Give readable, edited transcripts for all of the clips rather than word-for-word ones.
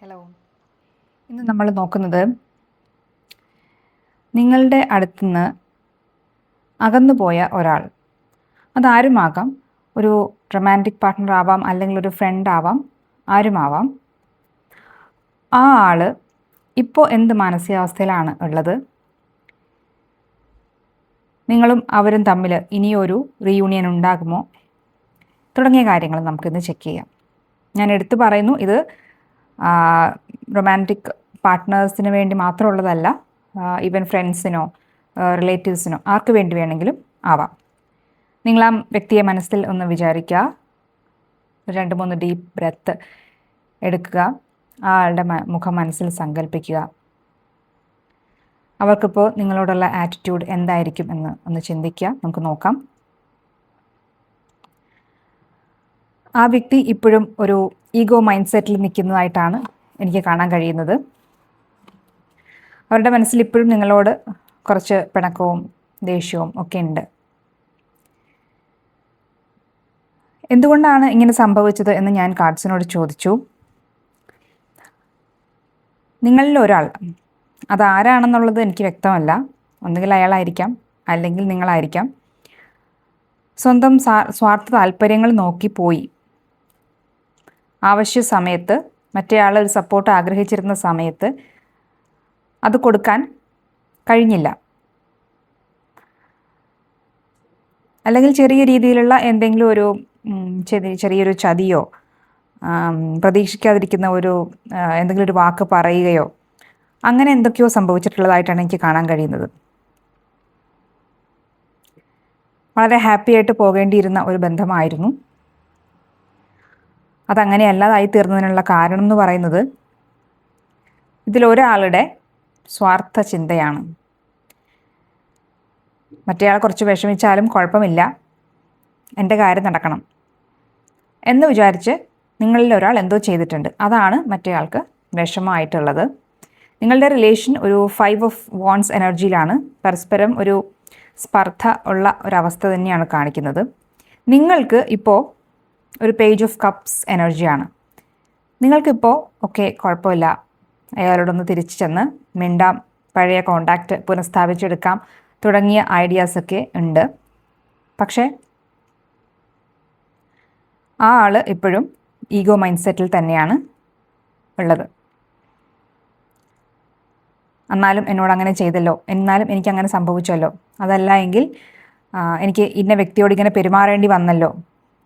Hello. ഇന്ന് നമ്മൾ നോക്കുന്നത് നിങ്ങളുടെ അടുത്തുനിന്ന് അകന്നുപോയ ഒരാൾ. അതാരുമാകാം. ഒരു റൊമാൻറ്റിക് പാർട്ട്ണർ ആവാം, അല്ലെങ്കിൽ ഒരു ഫ്രണ്ട് ആവാം, ആരുമാവാം. ആ ആൾ ഇപ്പോൾ എന്ത് മാനസികാവസ്ഥയിലാണ് ഉള്ളത്, നിങ്ങളും അവരും തമ്മിൽ ഇനിയൊരു റീയൂണിയൻ ഉണ്ടാകുമോ, തുടങ്ങിയ കാര്യങ്ങൾ നമുക്കിന്ന് ചെക്ക് ചെയ്യാം. ഞാൻ എടുത്തു പറയുന്നു, ഇത് റൊമാൻറ്റിക് പാർട്ട്നേഴ്സിന് വേണ്ടി മാത്രമുള്ളതല്ല. ഈവൻ ഫ്രണ്ട്സിനോ റിലേറ്റീവ്സിനോ ആർക്ക് വേണ്ടി വേണമെങ്കിലും ആവാം. നിങ്ങൾ ആ വ്യക്തിയെ മനസ്സിൽ ഒന്ന് വിചാരിക്കുക. 2-3 ഡീപ്പ് ബ്രെത്ത് എടുക്കുക. ആ ആളുടെ മുഖം മനസ്സിൽ സങ്കല്പിക്കുക. അവർക്കിപ്പോൾ നിങ്ങളോടുള്ള ആറ്റിറ്റ്യൂഡ് എന്തായിരിക്കും എന്ന് ഒന്ന് ചിന്തിക്കുക. നമുക്ക് നോക്കാം. ആ വ്യക്തി ഇപ്പോഴും ഒരു ഈഗോ മൈൻഡ് സെറ്റിൽ നിൽക്കുന്നതായിട്ടാണ് എനിക്ക് കാണാൻ കഴിയുന്നത്. അവരുടെ മനസ്സിൽ ഇപ്പോഴും നിങ്ങളോട് കുറച്ച് പിണക്കവും ദേഷ്യവും ഒക്കെ ഉണ്ട്. എന്തുകൊണ്ടാണ് ഇങ്ങനെ സംഭവിച്ചത് എന്ന് ഞാൻ കാർഡ്സിനോട് ചോദിച്ചു. നിങ്ങളിൽ ഒരാൾ, അതാരാണെന്നുള്ളത് എനിക്ക് വ്യക്തമല്ല. ഒന്നുകിൽ അയാളായിരിക്കാം, അല്ലെങ്കിൽ നിങ്ങളായിരിക്കാം. സ്വന്തം സ്വാർത്ഥ താല്പര്യങ്ങൾ നോക്കിപ്പോയി ആവശ്യ സമയത്ത്, മറ്റേയാൾ ഒരു സപ്പോർട്ട് ആഗ്രഹിച്ചിരുന്ന സമയത്ത് അത് കൊടുക്കാൻ കഴിഞ്ഞില്ല. അല്ലെങ്കിൽ ചെറിയ രീതിയിലുള്ള എന്തെങ്കിലും ഒരു ചെറിയൊരു ചതിയോ, പ്രതീക്ഷിക്കാതിരിക്കുന്ന എന്തെങ്കിലും ഒരു വാക്ക് പറയുകയോ, അങ്ങനെ എന്തൊക്കെയോ സംഭവിച്ചിട്ടുള്ളതായിട്ടാണ് എനിക്ക് കാണാൻ കഴിയുന്നത്. വളരെ ഹാപ്പി ആയിട്ട് പോകേണ്ടിയിരുന്ന ഒരു ബന്ധമായിരുന്നു. അതങ്ങനെ അല്ലാതായി തീർന്നതിനുള്ള കാരണം എന്ന് പറയുന്നത് ഇതിലൊരാളുടെ സ്വാർത്ഥ ചിന്തയാണ്. മറ്റേയാൾ കുറച്ച് വിഷമിച്ചാലും കുഴപ്പമില്ല, എൻ്റെ കാര്യം നടക്കണം എന്ന് വിചാരിച്ച് നിങ്ങളിൽ ഒരാൾ എന്തോ ചെയ്തിട്ടുണ്ട്. അതാണ് മറ്റേയാൾക്ക് വിഷമമായിട്ടുള്ളത്. നിങ്ങളുടെ റിലേഷൻ ഒരു 5 ഓഫ് വാണ്ട്സ് എനർജിയിലാണ്. പരസ്പരം ഒരു സ്പർദ്ധ ഉള്ള ഒരവസ്ഥ തന്നെയാണ് കാണിക്കുന്നത്. നിങ്ങൾക്ക് ഇപ്പോൾ ഒരു പേജ് ഓഫ് കപ്സ് എനർജിയാണ്. നിങ്ങൾക്കിപ്പോൾ ഓക്കെ, കുഴപ്പമില്ല, അയാളോടൊന്ന് തിരിച്ചു ചെന്ന് മിണ്ടാം, പഴയ കോണ്ടാക്റ്റ് പുനഃസ്ഥാപിച്ചെടുക്കാം തുടങ്ങിയ ഐഡിയാസൊക്കെ ഉണ്ട്. പക്ഷേ ആ ആൾ ഇപ്പോഴും ഈഗോ മൈൻഡ് സെറ്റിൽ തന്നെയാണ് ഉള്ളത്. എന്നാലും എന്നോട് അങ്ങനെ ചെയ്തല്ലോ, എന്നാലും എനിക്കങ്ങനെ സംഭവിച്ചല്ലോ, അതല്ല എങ്കിൽ എനിക്ക് ഇന്ന വ്യക്തിയോട് ഇങ്ങനെ പെരുമാറേണ്ടി വന്നല്ലോ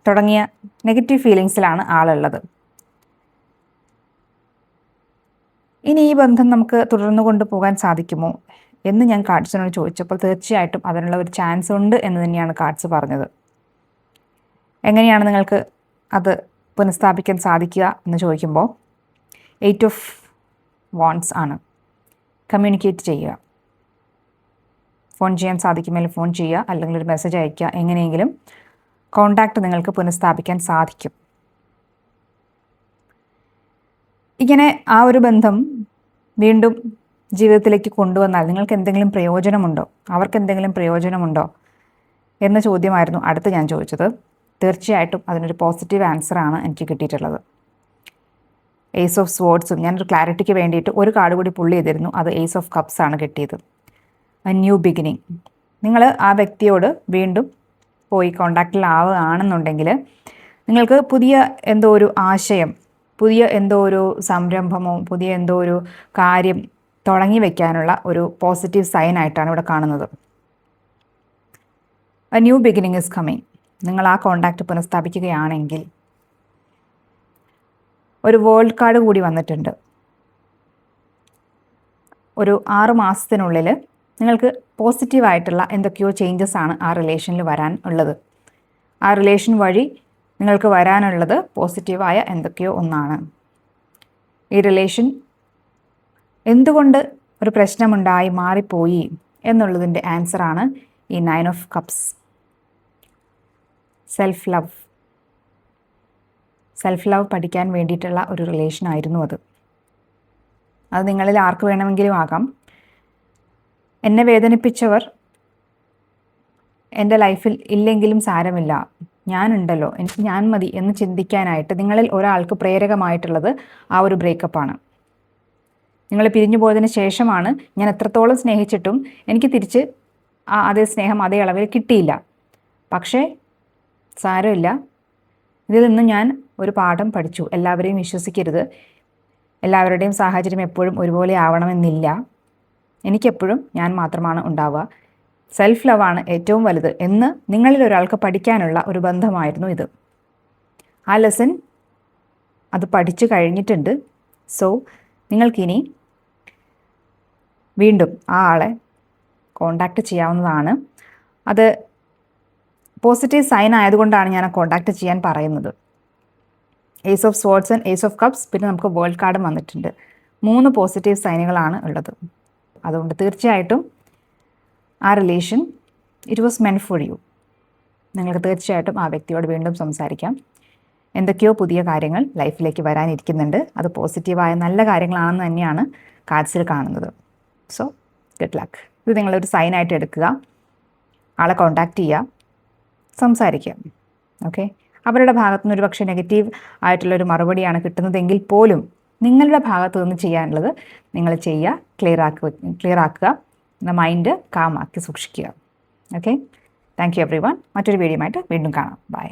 തുടങ്ങിയ നെഗറ്റീവ് ഫീലിങ്സിലാണ് ആളുള്ളത്. ഇനി ഈ ബന്ധം നമുക്ക് തുടർന്നു കൊണ്ടുപോകാൻ സാധിക്കുമോ എന്ന് ഞാൻ കാർഡ്സിനോട് ചോദിച്ചപ്പോൾ തീർച്ചയായിട്ടും അതിനുള്ള ഒരു ചാൻസ് ഉണ്ട് എന്ന് തന്നെയാണ് കാർഡ്സ് പറഞ്ഞത്. എങ്ങനെയാണ് നിങ്ങൾക്ക് അത് പുനഃസ്ഥാപിക്കാൻ സാധിക്കുക എന്ന് ചോദിക്കുമ്പോൾ 8 ഓഫ് വാണ്ട്സ് ആണ്. കമ്മ്യൂണിക്കേറ്റ് ചെയ്യുക. ഫോൺ ചെയ്യാൻ സാധിക്കുമെങ്കിൽ ഫോൺ ചെയ്യുക, അല്ലെങ്കിൽ ഒരു മെസ്സേജ് അയയ്ക്കുക. എങ്ങനെയെങ്കിലും കോണ്ടാക്റ്റ് നിങ്ങൾക്ക് പുനഃസ്ഥാപിക്കാൻ സാധിക്കും. ഇങ്ങനെ ആ ഒരു ബന്ധം വീണ്ടും ജീവിതത്തിലേക്ക് കൊണ്ടുവന്നാൽ നിങ്ങൾക്ക് എന്തെങ്കിലും പ്രയോജനമുണ്ടോ, അവർക്ക് എന്തെങ്കിലും പ്രയോജനമുണ്ടോ എന്ന ചോദ്യമായിരുന്നു അടുത്ത് ഞാൻ ചോദിച്ചത്. തീർച്ചയായിട്ടും അതിനൊരു പോസിറ്റീവ് ആൻസറാണ് എനിക്ക് കിട്ടിയിട്ടുള്ളത്. ഏസ് ഓഫ് സ്വേർഡ്സും ഞാനൊരു ക്ലാരിറ്റിക്ക് വേണ്ടിയിട്ട് ഒരു കാർഡ് കൂടി പുള്ളി ചെയ്തിരുന്നു. അത് ഏസ് ഓഫ് കപ്സ് ആണ് കിട്ടിയത്. A new beginning. നിങ്ങൾ ആ വ്യക്തിയോട് വീണ്ടും പോയി കോണ്ടാക്റ്റിലാവുകയാണെന്നുണ്ടെങ്കിൽ നിങ്ങൾക്ക് പുതിയ എന്തോ ഒരു ആശയം, പുതിയ എന്തോ ഒരു സംരംഭമോ, പുതിയ എന്തോ ഒരു കാര്യം തുടങ്ങി വയ്ക്കാനുള്ള ഒരു പോസിറ്റീവ് സൈൻ ആയിട്ടാണ് ഇവിടെ കാണുന്നത്. A new beginning is coming. നിങ്ങൾ ആ കോണ്ടാക്റ്റ് പുനഃസ്ഥാപിക്കുകയാണെങ്കിൽ ഒരു വേൾഡ് കാർഡ് കൂടി വന്നിട്ടുണ്ട്. ഒരു 6 മാസത്തിനുള്ളിൽ നിങ്ങൾക്ക് പോസിറ്റീവായിട്ടുള്ള എന്തൊക്കെയോ ചേഞ്ചസ് ആണ് ആ റിലേഷനിൽ വരാൻ ഉള്ളത്. ആ റിലേഷൻ വഴി നിങ്ങൾക്ക് വരാനുള്ളത് പോസിറ്റീവായ എന്തൊക്കെയോ ഒന്നാണ്. ഈ റിലേഷൻ എന്തുകൊണ്ട് ഒരു പ്രശ്നമുണ്ടായി മാറിപ്പോയി എന്നുള്ളതിൻ്റെ ആൻസറാണ് ഈ 9 ഓഫ് കപ്സ്. സെൽഫ് ലവ് പഠിക്കാൻ വേണ്ടിയിട്ടുള്ള ഒരു റിലേഷനായിരുന്നു അത്. നിങ്ങളിൽ ആർക്ക് വേണമെങ്കിലും ആകാം. എന്നെ വേദനിപ്പിച്ചവർ എൻ്റെ ലൈഫിൽ ഇല്ലെങ്കിലും സാരമില്ല, ഞാനുണ്ടല്ലോ, എനിക്ക് ഞാൻ മതി എന്ന് ചിന്തിക്കാനായിട്ട് നിങ്ങളിൽ ഒരാൾക്ക് പ്രേരകമായിട്ടുള്ളത് ആ ഒരു ബ്രേക്കപ്പാണ്. നിങ്ങൾ പിരിഞ്ഞു പോയതിന് ശേഷമാണ് ഞാൻ എത്രത്തോളം സ്നേഹിച്ചിട്ടും എനിക്ക് തിരിച്ച് അതേ സ്നേഹം അതേ അളവിൽ കിട്ടിയില്ല. പക്ഷേ സാരമില്ല, ഇതിൽ നിന്ന് ഞാൻ ഒരു പാഠം പഠിച്ചു. എല്ലാവരെയും വിശ്വസിക്കരുത്. എല്ലാവരുടെയും സാഹചര്യം എപ്പോഴും ഒരുപോലെ ആവണമെന്നില്ല. എനിക്കെപ്പോഴും ഞാൻ മാത്രമാണ് ഉണ്ടാവുക. സെൽഫ് ലവാണ് ഏറ്റവും വലുത് എന്ന് നിങ്ങളിൽ ഒരാൾക്ക് പഠിക്കാനുള്ള ഒരു ബന്ധമായിരുന്നു ഇത്. ആ ലെസൺ അത് പഠിച്ചു കഴിഞ്ഞിട്ടുണ്ട്. സോ നിങ്ങൾക്കിനി വീണ്ടും ആ ആളെ കോണ്ടാക്റ്റ് ചെയ്യാവുന്നതാണ്. അത് പോസിറ്റീവ് സൈൻ ആയതുകൊണ്ടാണ് ഞാൻ കോണ്ടാക്റ്റ് ചെയ്യാൻ പറയുന്നത്. Ace of swords and ace of cups, പിന്നെ നമുക്ക് വേൾഡ് കാർഡും വന്നിട്ടുണ്ട്. 3 പോസിറ്റീവ് സൈനുകളാണ് ഉള്ളത്. അതുകൊണ്ട് തീർച്ചയായിട്ടും ആ relation it was മെന്റ് for you. നിങ്ങൾക്ക് തീർച്ചയായിട്ടും ആ വ്യക്തിയോട് വീണ്ടും സംസാരിക്കാം. എന്തൊക്കെയോ പുതിയ കാര്യങ്ങൾ ലൈഫിലേക്ക് വരാനിരിക്കുന്നുണ്ട്. അത് പോസിറ്റീവായ നല്ല കാര്യങ്ങളാണെന്ന് തന്നെയാണ് കാർഡ്സിൽ കാണുന്നത്. So good luck. ഇത് നിങ്ങളൊരു സൈനായിട്ട് എടുക്കുക. ആളെ കോണ്ടാക്റ്റ് ചെയ്യുക, സംസാരിക്കുക. ഓക്കെ, അവരുടെ ഭാഗത്തു നിന്ന് ഒരു പക്ഷേ നെഗറ്റീവ് ആയിട്ടുള്ളൊരു മറുപടിയാണ് കിട്ടുന്നതെങ്കിൽ പോലും നിങ്ങളുടെ ഭാഗത്തു നിന്ന് ചെയ്യാനുള്ളത് നിങ്ങൾ ചെയ്യുക. ക്ലിയർ ആക്കുക, മൈൻഡ് കാമാക്കി സൂക്ഷിക്കുക. Okay, thank you every one. മറ്റൊരു വീഡിയോയുമായിട്ട് വീണ്ടും കാണാം. ബൈ.